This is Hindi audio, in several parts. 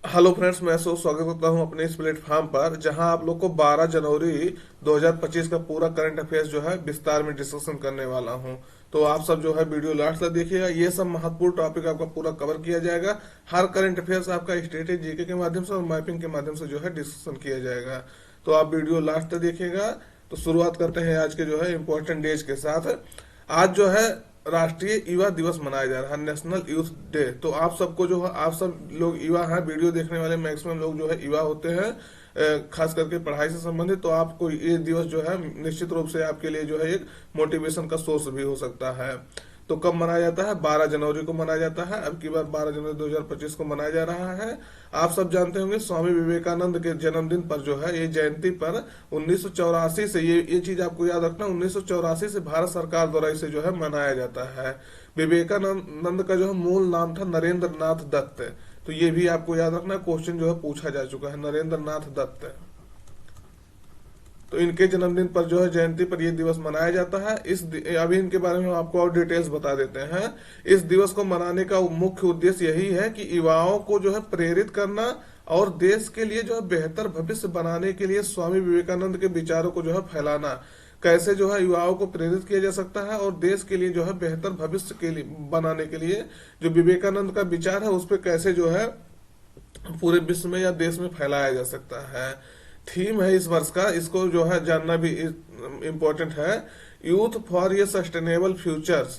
हेलो फ्रेंड्स, मैं स्वागत करता हूं अपने इस प्लेटफॉर्म पर जहां आप लोग को 12 जनवरी 2025 का पूरा करंट अफेयर्स जो है विस्तार में डिस्कशन करने वाला हूं। तो आप सब जो है वीडियो लास्ट तक देखिएगा। ये सब महत्वपूर्ण टॉपिक आपका पूरा कवर किया जाएगा। हर करंट अफेयर्स आपका स्टेट जीके के माध्यम से और मैपिंग के माध्यम से जो है डिस्कशन किया जाएगा। तो आप वीडियो लास्ट तक देखिएगा। तो शुरुआत करते हैं आज के जो है इम्पोर्टेंट डेज के साथ। आज जो है राष्ट्रीय युवा दिवस मनाया जा रहा है, नेशनल यूथ डे। तो आप सबको जो है, आप सब लोग युवा हैं, वीडियो देखने वाले मैक्सिमम लोग जो है युवा होते हैं, खास करके पढ़ाई से संबंधित। तो आपको ये दिवस जो है निश्चित रूप से आपके लिए जो है एक मोटिवेशन का सोर्स भी हो सकता है। तो कब मनाया जाता है? 12 जनवरी को मनाया जाता है। अब की बार 12 जनवरी 2025 को मनाया जा रहा है। आप सब जानते होंगे स्वामी विवेकानंद के जन्मदिन पर जो है, ये जयंती पर 1984 से, ये चीज आपको याद रखना, 1984 से भारत सरकार द्वारा इसे जो है मनाया जाता है। विवेकानंद का जो है मूल नाम था नरेंद्र नाथ दत्त। तो ये भी आपको याद रखना, क्वेश्चन जो है पूछा जा चुका है, नरेंद्र नाथ दत्त। तो इनके जन्मदिन पर जो है, जयंती पर यह दिवस मनाया जाता है। अभी इनके बारे में हम आपको और डिटेल्स बता देते हैं। इस दिवस को मनाने का मुख्य उद्देश्य यही है कि युवाओं को जो है प्रेरित करना और देश के लिए जो है बेहतर भविष्य बनाने के लिए स्वामी विवेकानंद के विचारों को जो है फैलाना। कैसे जो है युवाओं को प्रेरित किया जा सकता है और देश के लिए जो है बेहतर भविष्य के लिए बनाने के लिए जो विवेकानंद का विचार है उस पर कैसे जो है पूरे विश्व में या देश में फैलाया जा सकता है। थीम है इस वर्ष का, इसको जो है जानना भी इम्पोर्टेंट है। यूथ फॉर ये sustainable futures,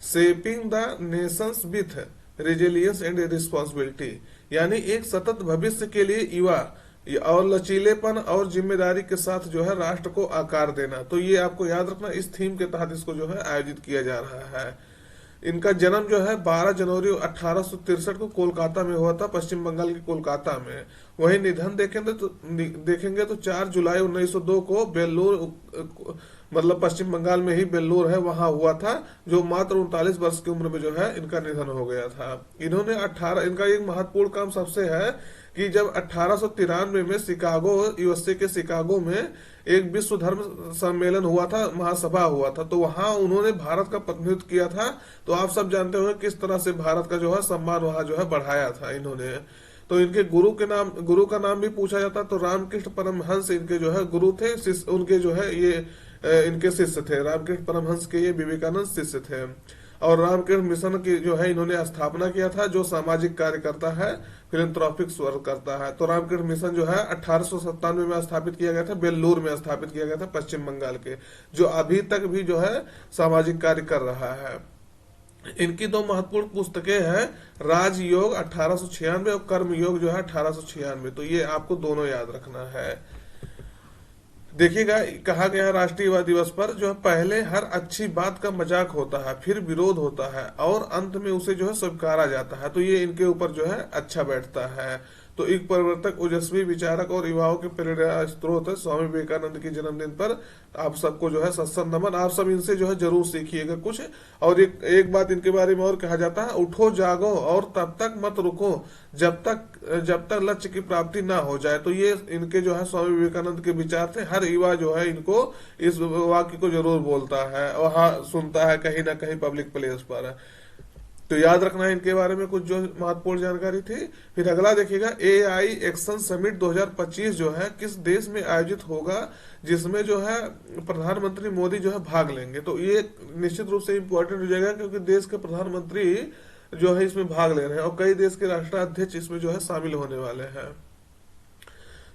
shaping the Nations with resilience and responsibility. यानी एक सतत भविष्य के लिए युवा और लचीलेपन और जिम्मेदारी के साथ जो है राष्ट्र को आकार देना। तो ये आपको याद रखना, इस थीम के तहत इसको जो है आयोजित किया जा रहा है। इनका जन्म जो है 12 जनवरी 1863 को कोलकाता में हुआ था, पश्चिम बंगाल के कोलकाता में। वही निधन देखेंगे तो 4 जुलाई 1902 को बेल्लूर, मतलब पश्चिम बंगाल में ही बेल्लूर है, वहां हुआ था। जो मात्र 39 वर्ष की उम्र में जो है इनका निधन हो गया था। इन्होंने 18, इनका एक महत्वपूर्ण काम सबसे है कि जब 1893 में शिकागो, यूएसए के शिकागो में एक विश्व धर्म सम्मेलन हुआ था, महासभा हुआ था, तो वहां उन्होंने भारत का प्रतिनिधित्व किया था। तो आप सब जानते हो किस तरह से भारत का जो है सम्मान वहां जो है बढ़ाया था इन्होंने। तो इनके गुरु का नाम भी पूछा जाता, तो रामकृष्ण परमहंस इनके जो है गुरु थे, उनके जो है ये इनके शिष्य थे। रामकृष्ण परमहंस के ये विवेकानंद शिष्य थे। और रामकृष्ण मिशन की जो है इन्होंने स्थापना किया था, जो सामाजिक कार्य करता है, फिलैंथ्रोपिक वर्क करता है। तो रामकृष्ण मिशन जो है 1897 में स्थापित किया गया था, बेल्लूर में स्थापित किया गया था, पश्चिम बंगाल के, जो अभी तक भी जो है सामाजिक कार्य कर रहा है। इनकी दो महत्वपूर्ण पुस्तकें हैं, राजयोग 1896 और कर्मयोग जो है 1896। तो ये आपको दोनों याद रखना है। देखिएगा, कहा गया राष्ट्रीय युवा दिवस पर जो है पहले हर अच्छी बात का मजाक होता है, फिर विरोध होता है और अंत में उसे जो है स्वीकारा जाता है। तो ये इनके ऊपर जो है अच्छा बैठता है। तो एक परिवर्तक, ओजस्वी विचारक और युवाओं के प्रेरणा स्रोत है स्वामी विवेकानंद के जन्मदिन पर आप सबको जो है सत्संग नमन। आप सब इनसे जो है जरूर सीखिएगा कुछ। और एक बात इनके बारे में और कहा जाता है, उठो जागो और तब तक मत रुको जब तक लक्ष्य की प्राप्ति ना हो जाए। तो ये इनके जो है स्वामी विवेकानंद के विचार थे। हर युवा जो है इनको, इस वाक्य को जरूर बोलता है और हाँ सुनता है कहीं ना कहीं पब्लिक प्लेस पर। तो याद रखना है इनके बारे में कुछ जो महत्वपूर्ण जानकारी थी। फिर अगला देखिएगा, एआई एक्शन समिट 2025 जो है किस देश में आयोजित होगा, जिसमें जो है प्रधानमंत्री मोदी जो है भाग लेंगे। तो ये निश्चित रूप से इम्पोर्टेंट हो जाएगा, क्योंकि देश के प्रधानमंत्री जो है इसमें भाग ले रहे हैं और कई देश के राष्ट्राध्यक्ष इसमें जो है शामिल होने वाले हैं।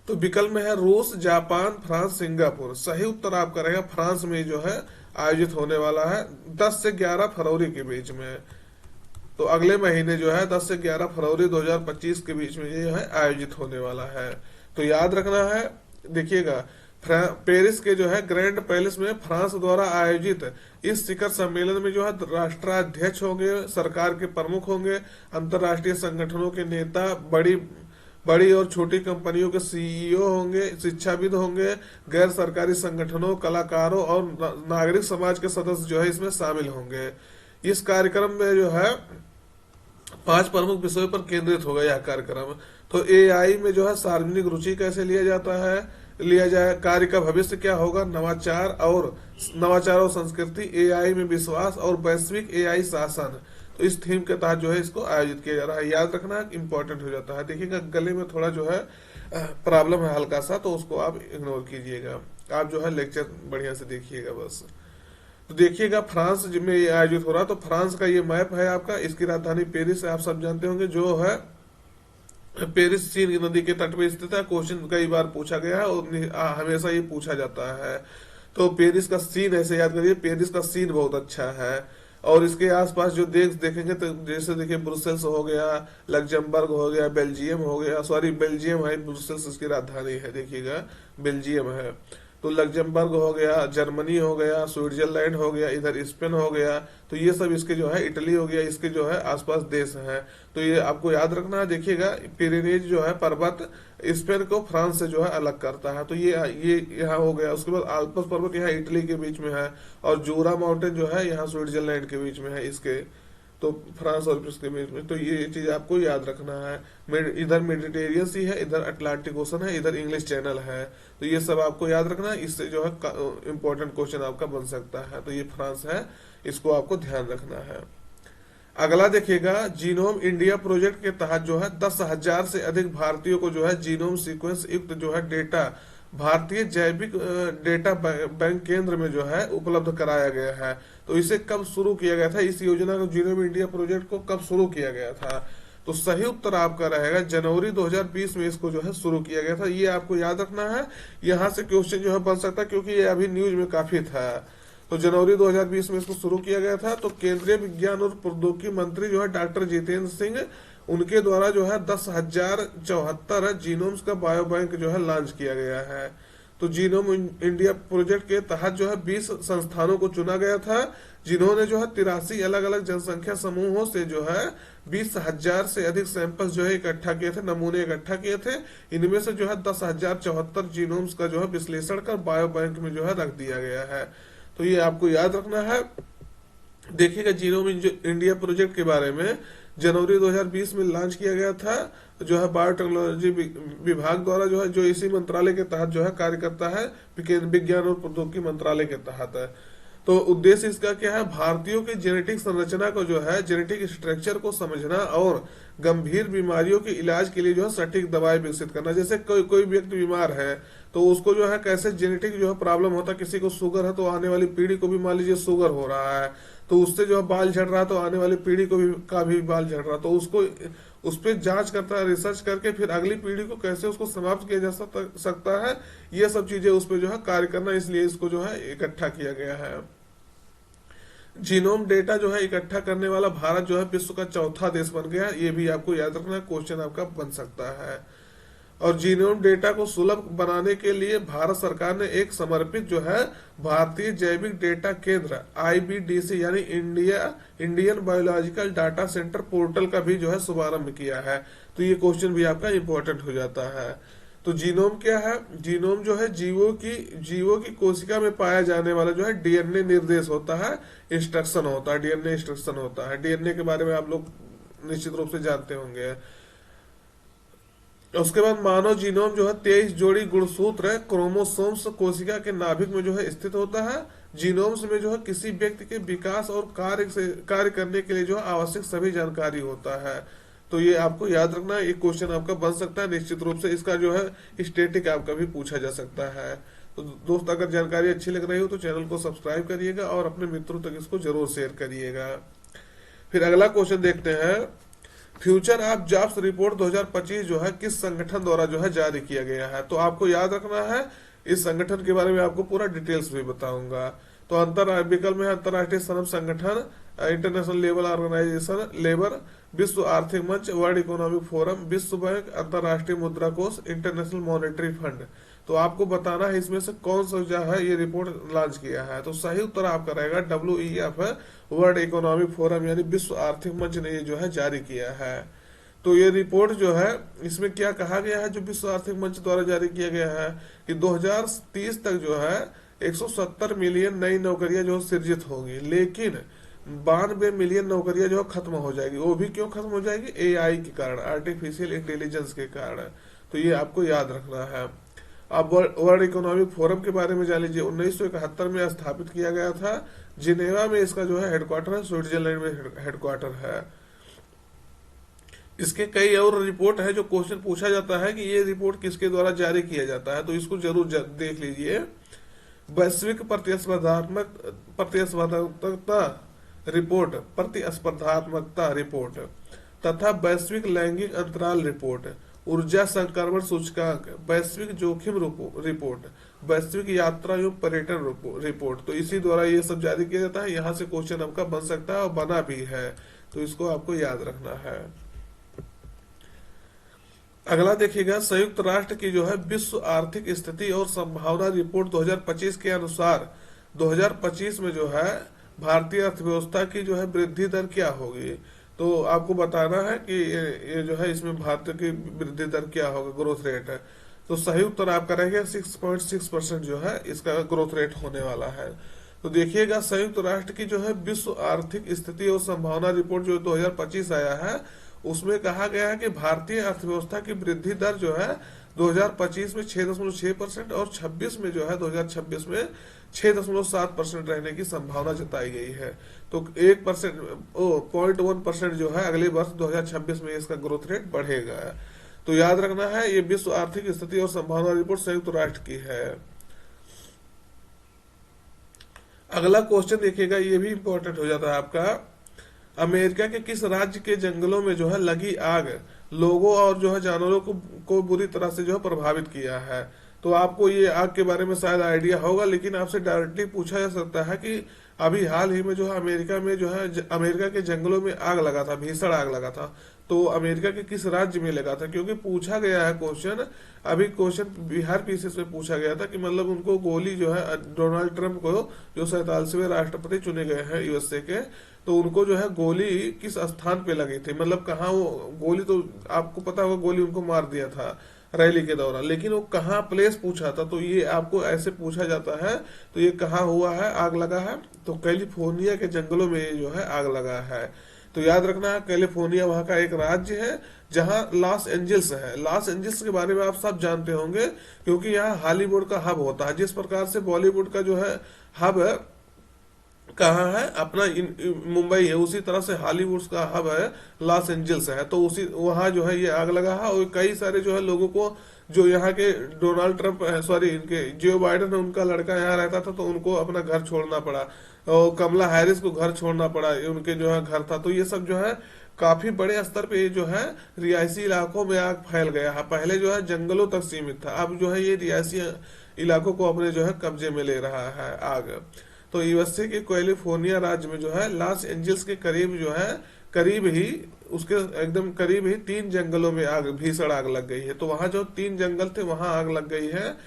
तो विकल्प में है रूस, जापान, फ्रांस, सिंगापुर। सही उत्तर आपका रहेगा फ्रांस में जो है आयोजित होने वाला है 10 से 11 फरवरी के बीच में। तो अगले महीने जो है 10 से 11 फरवरी 2025 के बीच में ये जो है आयोजित होने वाला है। तो याद रखना है। देखिएगा, पेरिस के जो है ग्रैंड पैलेस में फ्रांस द्वारा आयोजित इस शिखर सम्मेलन में जो है राष्ट्राध्यक्ष होंगे, सरकार के प्रमुख होंगे, अंतर्राष्ट्रीय संगठनों के नेता, बड़ी और छोटी कंपनियों के सीईओ होंगे, शिक्षाविद होंगे, गैर सरकारी संगठनों, कलाकारों और नागरिक समाज के सदस्य जो है इसमें शामिल होंगे। इस कार्यक्रम में जो है 5 प्रमुख विषयों पर केंद्रित होगा यह कार्यक्रम। तो एआई में जो है सार्वजनिक रुचि कैसे लिया जाए, कार्य का भविष्य क्या होगा, नवाचार और संस्कृति, एआई में विश्वास और वैश्विक एआई शासन। तो इस थीम के तहत जो है इसको आयोजित किया जा रहा है। याद रखना इंपॉर्टेंट हो जाता है। देखिएगा गले में थोड़ा जो है प्रॉब्लम है हल्का सा, तो उसको आप इग्नोर कीजिएगा। आप जो है लेक्चर बढ़िया से देखिएगा बस। तो देखिएगा फ्रांस में ये आयोजित हो रहा है, तो फ्रांस का ये मैप है आपका। इसकी राजधानी पेरिस है, आप सब जानते होंगे, जो है पेरिस सीन नदी के तट पर स्थित है। क्वेश्चन कई बार पूछा गया है और हमेशा ये पूछा जाता है। तो पेरिस का सीन ऐसे याद करिए, पेरिस का सीन बहुत अच्छा है। और इसके आसपास जो देखेंगे तो जैसे देखिए ब्रुसेल्स हो गया, लग्जमबर्ग हो गया, बेल्जियम हो गया, सॉरी बेल्जियम है, ब्रुसेल्स इसकी राजधानी है, देखिएगा बेल्जियम है। तो लग्जमबर्ग हो गया, जर्मनी हो गया, स्विट्जरलैंड हो गया, इधर स्पेन हो गया। तो ये सब इसके जो है, इटली हो गया, इसके जो है आसपास देश हैं। तो ये आपको याद रखना है। देखिएगा पिरेनीज जो है पर्वत स्पेन को फ्रांस से जो है अलग करता है। तो ये यहाँ हो गया। उसके बाद आल्प्स पर्वत यहाँ इटली के बीच में है, और जूरा माउंटेन जो है यहाँ स्विट्जरलैंड के बीच में है इसके, तो फ्रांस और इसके बीच में। तो ये चीज आपको याद रखना है। इधर मेडिटेरियन सी है, इधर अटलांटिक ओशन है, इधर इंग्लिश चैनल है। तो ये सब आपको याद रखना है। इससे जो है इंपॉर्टेंट क्वेश्चन आपका बन सकता है। तो ये फ्रांस है, इसको आपको ध्यान रखना है। अगला देखिएगा, जीनोम इंडिया प्रोजेक्ट के तहत जो है 10,000 से अधिक भारतीयों को जो है जीनोम सीक्वेंस युक्त जो है डेटा भारतीय जैविक डेटा बैंक केंद्र में जो है उपलब्ध कराया गया है। तो इसे कब शुरू किया गया था, इस योजना को जीनोम इंडिया प्रोजेक्ट को कब शुरू किया गया था? तो सही उत्तर आपका रहेगा जनवरी 2020 में इसको जो है शुरू किया गया था। ये आपको याद रखना है। यहाँ से क्वेश्चन जो है बन सकता है, क्योंकि ये अभी न्यूज में काफी था। तो जनवरी 2020 में इसको शुरू किया गया था। तो केंद्रीय विज्ञान और प्रौद्योगिकी मंत्री जो है डॉक्टर जितेंद्र सिंह, उनके द्वारा जो है 10,074 जीनोम्स का बायो बैंक जो है लॉन्च किया गया है। तो जीनोम इंडिया प्रोजेक्ट के तहत जो है 20 संस्थानों को चुना गया था, जिन्होंने जो है 83 अलग अलग जनसंख्या समूहों से जो है 20,000 से अधिक सैंपल्स जो है इकट्ठा किए थे, नमूने इकट्ठा किए थे। इनमें से जो है 10,074 जीनोम्स का जो है विश्लेषण कर बायो बैंक में जो है रख दिया गया है। तो ये आपको याद रखना है। देखिएगा जीनोम इंडिया प्रोजेक्ट के बारे में, जनवरी 2020 में लॉन्च किया गया था, जो है बायोटेक्नोलॉजी विभाग द्वारा जो है, जो इसी मंत्रालय के तहत जो है कार्य करता है, विज्ञान और प्रौद्योगिकी मंत्रालय के तहत है। तो उद्देश्य इसका क्या है, भारतीयों की जेनेटिक संरचना को जो है, जेनेटिक स्ट्रक्चर को समझना और गंभीर बीमारियों के इलाज के लिए जो है सटीक दवाएं विकसित करना। जैसे कोई व्यक्ति बीमार है तो उसको जो है कैसे जेनेटिक जो है प्रॉब्लम होता है, किसी को शुगर है तो आने वाली पीढ़ी को भी मान लीजिए शुगर हो रहा है, तो उससे जो है बाल झड़ रहा है, तो आने वाली पीढ़ी को भी बाल झड़ रहा है, तो उसको उस पर जांच करता है, रिसर्च करके फिर अगली पीढ़ी को कैसे उसको समाप्त किया जा सकता है, ये सब चीजें उस पर जो है कार्य करना, इसलिए इसको जो है इकट्ठा किया गया है। जीनोम डेटा जो है इकट्ठा करने वाला भारत जो है विश्व का चौथा देश बन गया। ये भी आपको याद रखना, क्वेश्चन आपका बन सकता है। और जीनोम डेटा को सुलभ बनाने के लिए भारत सरकार ने एक समर्पित जो है भारतीय जैविक डेटा केंद्र IBDC यानी Indian biological data centre portal का भी जो है शुभारंभ किया है। तो ये क्वेश्चन भी आपका इंपॉर्टेंट हो जाता है। तो जीनोम क्या है, जीनोम जो है जीवों की कोशिका में पाया जाने वाला जो है DNA निर्देश होता है, इंस्ट्रक्शन होता है, DNA इंस्ट्रक्शन होता है। DNA के बारे में आप लोग निश्चित रूप से जानते होंगे। उसके बाद मानव जीनोम जो है 23 जोड़ी गुणसूत्र क्रोमोसोम्स कोशिका के नाभिक में जो है स्थित होता है। जीनोम्स में जो है किसी व्यक्ति के विकास और कार्य करने के लिए जो है आवश्यक सभी जानकारी होता है। तो ये आपको याद रखना है, एक क्वेश्चन आपका बन सकता है निश्चित रूप से। इसका जो है स्टैटिक आपका भी पूछा जा सकता है। तो दोस्त अगर जानकारी अच्छी लग रही हो तो चैनल को सब्सक्राइब करिएगा और अपने मित्रों तक इसको जरूर शेयर करिएगा। फिर अगला क्वेश्चन देखते हैं, फ्यूचर ऑफ जॉब्स रिपोर्ट 2025 जो है किस संगठन द्वारा जो है जारी किया गया है? तो आपको याद रखना है, इस संगठन के बारे में आपको पूरा डिटेल्स भी बताऊंगा। तो विकल्प में अंतर्राष्ट्रीय श्रम संगठन, इंटरनेशनल लेबर ऑर्गेनाइजेशन, लेबर, विश्व आर्थिक मंच, वर्ल्ड इकोनॉमिक फोरम, विश्व बैंक, अंतर्राष्ट्रीय मुद्रा कोष, इंटरनेशनल मॉनेटरी फंड। तो आपको बताना है इसमें से कौन सा जो है ये रिपोर्ट लॉन्च किया है। तो सही उत्तर आपका रहेगा WEF है, वर्ल्ड इकोनॉमिक फोरम यानी विश्व आर्थिक मंच ने ये जो है जारी किया है। तो ये रिपोर्ट जो है, इसमें क्या कहा गया है जो विश्व आर्थिक मंच द्वारा जारी किया गया है कि 2030 तक जो है 170 मिलियन नई नौकरियां जो सृजित होंगी, लेकिन 92 मिलियन नौकरियां जो खत्म हो जाएगी। वो भी क्यों खत्म हो जाएगी? AI के कारण, आर्टिफिशियल इंटेलिजेंस के कारण। तो ये आपको याद रखना है। अब वर्ल्ड इकोनॉमिक फोरम के बारे में जान लीजिए। 1971 में स्थापित किया गया था। जिनेवा में इसका जो है हेडक्वार्टर है, स्विट्जरलैंड में हेडक्वार्टर है। इसके कई और रिपोर्ट है जो क्वेश्चन पूछा जाता है कि ये रिपोर्ट किसके द्वारा जारी किया जाता है, तो इसको जरूर देख लीजिए। वैश्विक प्रतिस्पर्धात्मकता रिपोर्ट, प्रतिस्पर्धात्मकता रिपोर्ट तथा वैश्विक लैंगिक अंतराल रिपोर्ट, ऊर्जा संक्रमण सूचकांक, वैश्विक जोखिम रिपोर्ट, वैश्विक यात्रा एवं पर्यटन रिपोर्ट। तो इसी द्वारा ये सब जारी किया जाता है। यहाँ से क्वेश्चन आपका बन सकता है और बना भी है, तो इसको आपको याद रखना है। अगला देखिएगा, संयुक्त राष्ट्र की जो है विश्व आर्थिक स्थिति और संभावना रिपोर्ट 2025 के अनुसार 2025 में जो है भारतीय अर्थव्यवस्था की जो है वृद्धि दर क्या होगी। तो आपको बताना है कि ये जो है इसमें भारत की वृद्धि दर क्या होगा, ग्रोथ रेट है। तो सही उत्तर आपका रहेगा 6.6% जो है इसका ग्रोथ रेट होने वाला है। तो देखिएगा, संयुक्त राष्ट्र की जो है विश्व आर्थिक स्थिति और संभावना रिपोर्ट जो 2025 आया है, उसमें कहा गया है कि भारतीय अर्थव्यवस्था की वृद्धि दर जो है 2025 में 6.6% और 26 में जो है 2026 में 6.7% रहने की संभावना जताई गई है। तो 0.1% जो है अगले वर्ष 2026 में इसका ग्रोथ रेट बढ़ेगा। तो याद रखना है, ये विश्व आर्थिक स्थिति और संभावना रिपोर्ट संयुक्त राष्ट्र की है। अगला क्वेश्चन देखिएगा, ये भी इंपॉर्टेंट हो जाता है आपका। अमेरिका के किस राज्य के जंगलों में जो है लगी आग लोगों और जो है जानवरों को बुरी तरह से जो है प्रभावित किया है। तो आपको ये आग के बारे में शायद आइडिया होगा, लेकिन आपसे डायरेक्टली पूछा जा सकता है कि अभी हाल ही में जो है अमेरिका में जो है अमेरिका के जंगलों में आग लगा था, भीषण आग लगा था। तो अमेरिका के किस राज्य में लगा था, क्योंकि पूछा गया है क्वेश्चन। अभी क्वेश्चन बिहार पीसीएस में पूछा गया था कि मतलब उनको गोली जो है डोनाल्ड ट्रंप को, जो 47वें राष्ट्रपति चुने गए हैं यूएसए के, तो उनको जो है गोली किस स्थान पे लगी थी, मतलब कहाँ वो गोली, तो आपको पता होगा गोली उनको मार दिया था रैली के दौरान, लेकिन वो कहाँ प्लेस पूछा था। तो ये आपको ऐसे पूछा जाता है। तो ये कहाँ हुआ है, आग लगा है, तो कैलिफोर्निया के जंगलों में ये जो है आग लगा है। तो याद रखना है, कैलिफोर्निया वहां का एक राज्य है, जहां लॉस एंजल्स है। लॉस एंजल्स के बारे में आप सब जानते होंगे, क्योंकि यहाँ हॉलीवुड का हब होता है। जिस प्रकार से बॉलीवुड का जो है हब कहाँ है अपना मुंबई है, उसी तरह से हॉलीवुड का हब है लॉस एंजल्स है। तो उसी वहां जो है ये आग लगा है, और कई सारे जो है लोगों को, जो यहाँ के डोनाल्ड ट्रंप सॉरी इनके जो बाइडन है, उनका लड़का यहाँ रहता था, तो उनको अपना घर छोड़ना पड़ा, और कमला हैरिस को घर छोड़ना पड़ा, उनके जो है घर था। तो ये सब जो है काफी बड़े स्तर पे जो है रिहायशी इलाकों में आग फैल गया है। पहले जो है जंगलों तक सीमित था, अब जो है ये रिहायशी इलाकों को अपने जो है कब्जे में ले रहा है आग। तो यूएसए के कैलिफोर्निया राज्य में जो है लॉस एंजल्स के करीब जो है, करीब ही उसके एकदम करीब ही 3 जंगलों में आग, भीषण आग लग गई है। तो वहां जो 3 जंगल थे वहां आग लग गई है।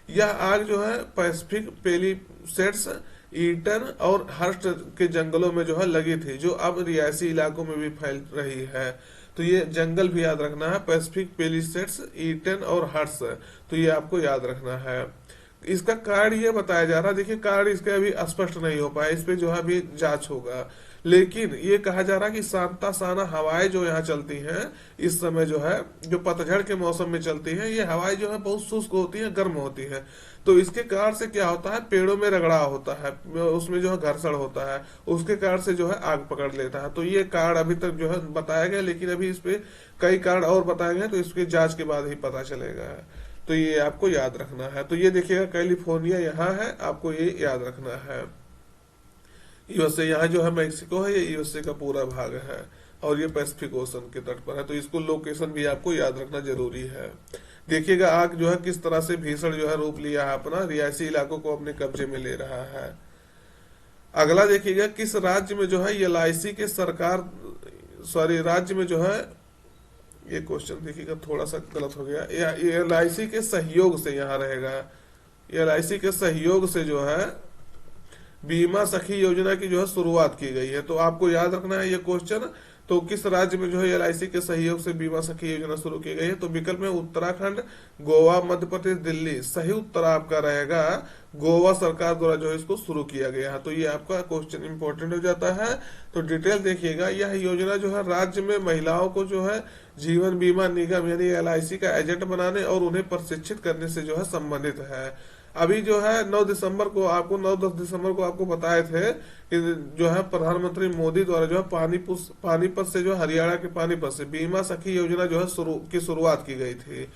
यह आग जो है पैसिफिक पेलिसेड्स, ईटन और हर्स्ट के जंगलों में जो है लगी थी, जो अब रिहायशी इलाकों में भी फैल रही है। तो ये जंगल भी याद रखना है, पैसिफिक पेलिसेड्स, ईटन और हर्स्ट। तो ये आपको याद रखना है। इसका कारण ये बताया जा रहा है, देखिए कारण इसका अभी स्पष्ट नहीं हो पाया, इस पे जो है अभी जांच होगा। लेकिन ये कहा जा रहा है कि सांता साना हवाएं जो यहाँ चलती हैं इस समय जो है, जो पतझड़ के मौसम में चलती हैं, ये हवाएं जो है बहुत शुष्क होती हैं, गर्म होती हैं। तो इसके कारण से क्या होता है, पेड़ों में रगड़ाव होता है, उसमें जो है घर्षण होता है, उसके कारण से जो है आग पकड़ लेता है। तो ये कारण अभी तक जो है बताया गया, लेकिन अभी इस पे कई कारण और बताए गए, तो इसके जांच के बाद ही पता चलेगा। तो ये आपको याद रखना है। तो ये देखिएगा कैलिफोर्निया यहाँ है, आपको ये याद रखना है। यूएसए यहाँ जो है मैक्सिको है, ये यूएसए का पूरा भाग है, और ये पैसिफिक ओशन के तट पर है। तो इसको लोकेशन भी आपको याद रखना जरूरी है। देखिएगा आग जो है किस तरह से भीषण जो है रूप लिया है, अपना रिहायशी इलाकों को अपने कब्जे में ले रहा है। अगला देखिएगा, किस राज्य में जो है एलआईसी के सरकार राज्य में जो है, ये क्वेश्चन देखिएगा थोड़ा सा गलत हो गया, ये एलआईसी के सहयोग से यहाँ रहेगा, एलआईसी के सहयोग से जो है बीमा सखी योजना की जो है शुरुआत की गई है। तो आपको याद रखना है ये क्वेश्चन। तो किस राज्य में जो है एलआईसी के सहयोग से बीमा सखी योजना शुरू की गई है? तो विकल्प में उत्तराखंड, गोवा, मध्य प्रदेश, दिल्ली। सही उत्तर आपका रहेगा गोवा सरकार द्वारा जो है इसको शुरू किया गया है। तो ये आपका क्वेश्चन इंपॉर्टेंट हो जाता है। तो डिटेल देखिएगा, यह योजना जो है राज्य में महिलाओं को जो है जीवन बीमा निगम यानी एलआईसी का एजेंट बनाने और उन्हें प्रशिक्षित करने से जो है संबंधित है। अभी जो है 9-10 दिसंबर को आपको बताए थे कि जो है प्रधानमंत्री मोदी द्वारा जो है पानीपत से जो है हरियाणा के पानीपत से बीमा सखी योजना जो है शुरुआत की गई थी।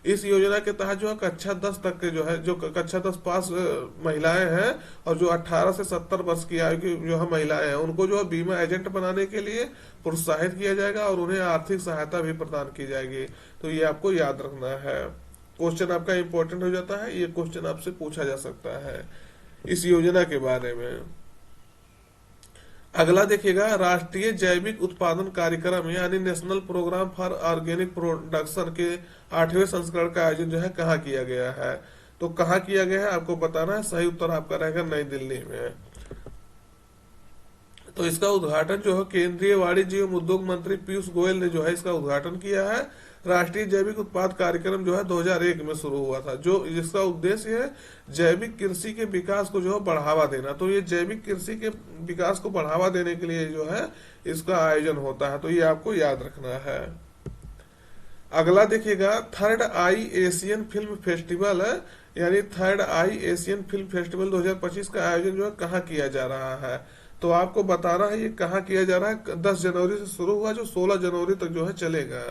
इस योजना के तहत जो है कक्षा 10 तक के जो है जो कक्षा 10 पास महिलाएं हैं और जो 18 से 70 वर्ष की आयु की जो है महिलाएं हैं उनको जो है बीमा एजेंट बनाने के लिए प्रोत्साहित किया जाएगा और उन्हें आर्थिक सहायता भी प्रदान की जाएगी। तो ये आपको याद रखना है। क्वेश्चन आपका इंपॉर्टेंट हो जाता है, ये क्वेश्चन आपसे पूछा जा सकता है इस योजना के बारे में। अगला देखिएगा, राष्ट्रीय जैविक उत्पादन कार्यक्रम यानी national programme for organic production के 8वें संस्करण का आयोजन जो है कहाँ किया गया है? तो कहाँ किया गया है आपको बताना है। सही उत्तर आपका रहेगा नई दिल्ली में। तो इसका उद्घाटन जो है केंद्रीय वाणिज्य एवं उद्योग मंत्री पीयूष गोयल ने जो है इसका उद्घाटन किया है। राष्ट्रीय जैविक उत्पाद कार्यक्रम जो है 2001 में शुरू हुआ था, जो जिसका उद्देश्य है जैविक कृषि के विकास को जो है बढ़ावा देना। तो ये जैविक कृषि के विकास को बढ़ावा देने के लिए जो है इसका आयोजन होता है। तो ये आपको याद रखना है। अगला देखिएगा, थर्ड आई एशियन फिल्म फेस्टिवल है यानी थर्ड आई एशियन फिल्म फेस्टिवल 2025 का आयोजन जो है कहाँ किया जा रहा है? तो आपको बताना है ये कहाँ किया जा रहा है। 10 जनवरी से शुरू हुआ जो 16 जनवरी तक जो है चलेगा।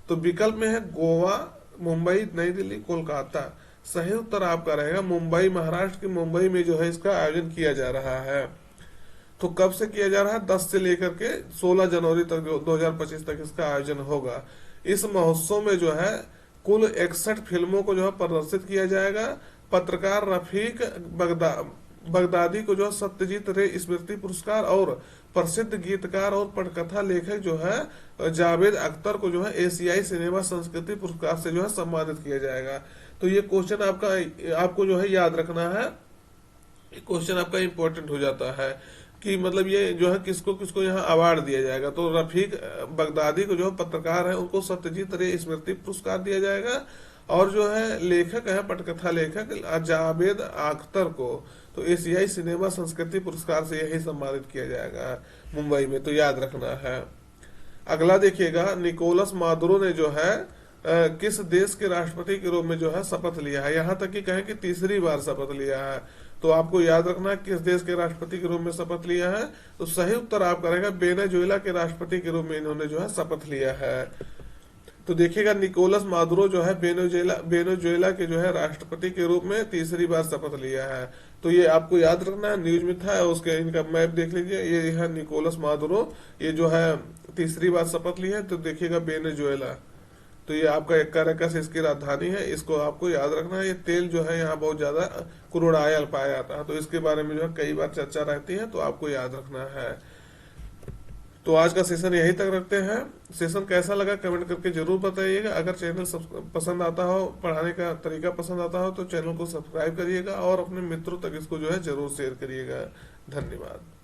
तो विकल्प में है गोवा, मुंबई, नई दिल्ली, कोलकाता। सही उत्तर आपका रहेगा मुंबई, महाराष्ट्र के मुंबई में जो है इसका आयोजन किया जा रहा है। तो कब से किया जा रहा है? 10 से लेकर के 16 जनवरी तक 2025 तक इसका आयोजन होगा। इस महोत्सव में जो है कुल 61 फिल्मों को जो है प्रदर्शित किया जाएगा। पत्रकार रफीक बगदादी को जो सत्यजीत रे स्मृति पुरस्कार और प्रसिद्ध गीतकार और पटकथा लेखक जो है जावेद अख्तर को जो है एशियाई सिनेमा संस्कृति पुरस्कार से जो है सम्मानित किया जाएगा। तो ये क्वेश्चन आपको जो है याद रखना है। क्वेश्चन आपका इंपॉर्टेंट हो जाता है कि मतलब ये जो है किसको किसको यहाँ अवार्ड दिया जाएगा। तो रफीक बगदादी को जो पत्रकार है उनको सत्यजीत रे स्मृति पुरस्कार दिया जाएगा और जो है लेखक है पटकथा लेखक जावेद अख्तर को तो एशियाई सिनेमा संस्कृति पुरस्कार से यही सम्मानित किया जाएगा मुंबई में। तो याद रखना है। अगला देखिएगा, निकोलस मादुरो ने जो है किस देश के राष्ट्रपति के रूप में जो है शपथ लिया है? यहाँ तक कि कहें कि तीसरी बार शपथ लिया है। तो आपको याद रखना है किस देश के राष्ट्रपति के रूप में शपथ लिया है। तो सही उत्तर आपका रहेगा वेनेजुएला के राष्ट्रपति के रूप में इन्होंने जो है शपथ लिया है। तो देखिएगा निकोलस मादुरो जो है वेनेजुएला के जो है राष्ट्रपति के रूप में तीसरी बार शपथ लिया है। तो ये आपको याद रखना है। न्यूज में था, उसके इनका मैप देख लीजिए। ये है निकोलस मादुरो, ये जो है तीसरी बार शपथ ली है। तो देखिएगा वेनेजुएला, तो ये आपका कैराकस इसकी राजधानी है। इसको आपको याद रखना है। ये तेल जो है यहाँ बहुत ज्यादा क्रूड ऑयल पाया जाता है, तो इसके बारे में जो है कई बार चर्चा रहती है। तो आपको याद रखना है। तो आज का सेशन यही तक रखते हैं। सेशन कैसा लगा कमेंट करके जरूर बताइएगा। अगर चैनल पसंद आता हो, पढ़ाने का तरीका पसंद आता हो तो चैनल को सब्सक्राइब करिएगा और अपने मित्रों तक इसको जो है जरूर शेयर करिएगा। धन्यवाद।